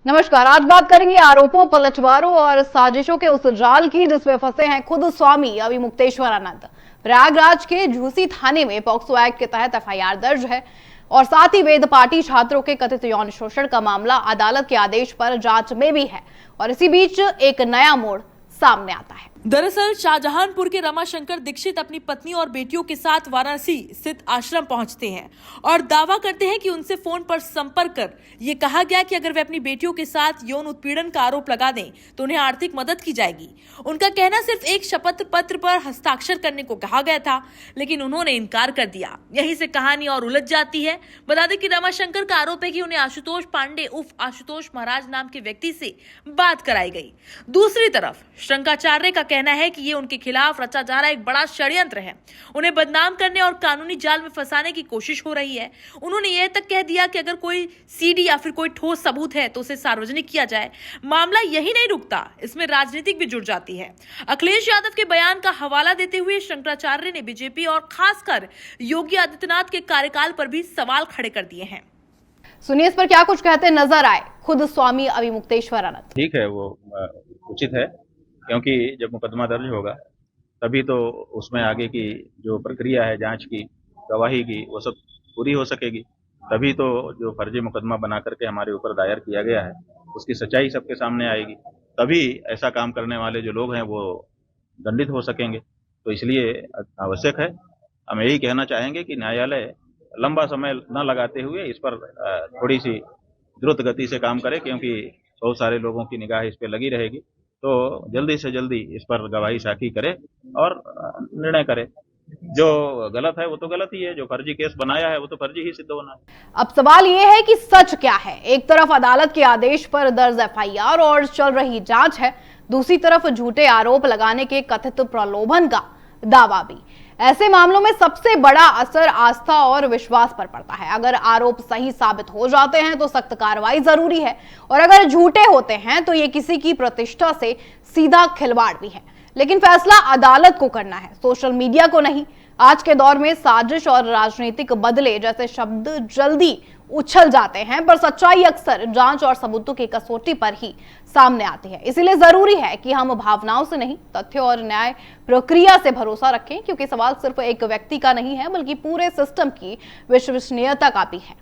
नमस्कार। आज बात करेंगे आरोपों, पलटवारों और साजिशों के उस जाल की जिसमें फंसे हैं खुद स्वामी अविमुक्तेश्वरानंद। प्रयागराज के झूसी थाने में पॉक्सो एक्ट के तहत एफआईआर दर्ज है और साथ ही वेदपाठी छात्रों के कथित यौन शोषण का मामला अदालत के आदेश पर जांच में भी है और इसी बीच एक नया मोड़ सामने आता है। दरअसल शाहजहानपुर के रमाशंकर दीक्षित अपनी पत्नी और बेटियों के साथ वाराणसी स्थित आश्रम पहुंचते हैं और दावा करते हैं कि उनसे फोन पर संपर्क कर ये कहा गया कि अगर वे अपनी बेटियों के साथ यौन उत्पीड़न का आरोप लगा दें तो उन्हें आर्थिक मदद की जाएगी। उनका कहना सिर्फ एक शपथ पत्र पर हस्ताक्षर करने को कहा गया था, लेकिन उन्होंने इनकार कर दिया। यहीं से कहानी और उलझ जाती है। बता दें कि रमाशंकर का आरोप है कि उन्हें आशुतोष पांडे उर्फ आशुतोष महाराज नाम के व्यक्ति से बात कराई गई। दूसरी तरफ शंकराचार्य का कहना है कि ये उनके खिलाफ रचा जा रहा एक बड़ा षड्यंत्र है, उन्हें बदनाम करने और कानूनी जाल में फंसाने की कोशिश हो रही है। उन्होंने यह तक कह दिया कि अगर कोई सीडी या फिर कोई ठोस सबूत है तो उसे सार्वजनिक किया जाए। मामला यही नहीं रुकता, इसमें राजनीतिक भी जुड़ जाती है। अखिलेश यादव के बयान का हवाला देते हुए शंकराचार्य ने बीजेपी और खासकर योगी आदित्यनाथ के कार्यकाल पर भी सवाल खड़े कर दिए हैं। सुनिए इस पर क्या कुछ कहते नजर आए खुद स्वामी अविमुक्तेश्वरानंद। ठीक है, वो उचित है, क्योंकि जब मुकदमा दर्ज होगा तभी तो उसमें आगे की जो प्रक्रिया है जांच की, गवाही की, वो सब पूरी हो सकेगी। तभी तो जो फर्जी मुकदमा बना करके हमारे ऊपर दायर किया गया है उसकी सच्चाई सबके सामने आएगी। तभी ऐसा काम करने वाले जो लोग हैं वो दंडित हो सकेंगे। तो इसलिए आवश्यक है, हम यही कहना चाहेंगे कि न्यायालय लंबा समय न लगाते हुए इस पर थोड़ी सी द्रुत गति से काम करे, क्योंकि बहुत सारे लोगों की निगाह इस पर लगी रहेगी। तो जल्दी से जल्दी इस पर गवाही साखी करे और निर्णय करे। जो गलत है वो तो गलत ही है, जो फर्जी केस बनाया है वो तो फर्जी ही सिद्ध होना है। अब सवाल ये है कि सच क्या है। एक तरफ अदालत के आदेश पर दर्ज एफआईआर और चल रही जांच है, दूसरी तरफ झूठे आरोप लगाने के कथित प्रलोभन का दावा भी। ऐसे मामलों में सबसे बड़ा असर आस्था और विश्वास पर पड़ता है। अगर आरोप सही साबित हो जाते हैं तो सख्त कार्रवाई जरूरी है और अगर झूठे होते हैं तो ये किसी की प्रतिष्ठा से सीधा खिलवाड़ भी है। लेकिन फैसला अदालत को करना है, सोशल मीडिया को नहीं। आज के दौर में साजिश और राजनीतिक बदले जैसे शब्द जल्दी उछल जाते हैं, पर सच्चाई अक्सर जांच और सबूतों की कसौटी पर ही सामने आती है। इसीलिए जरूरी है कि हम भावनाओं से नहीं, तथ्यों और न्याय प्रक्रिया से भरोसा रखें, क्योंकि सवाल सिर्फ एक व्यक्ति का नहीं है बल्कि पूरे सिस्टम की विश्वसनीयता का भी है।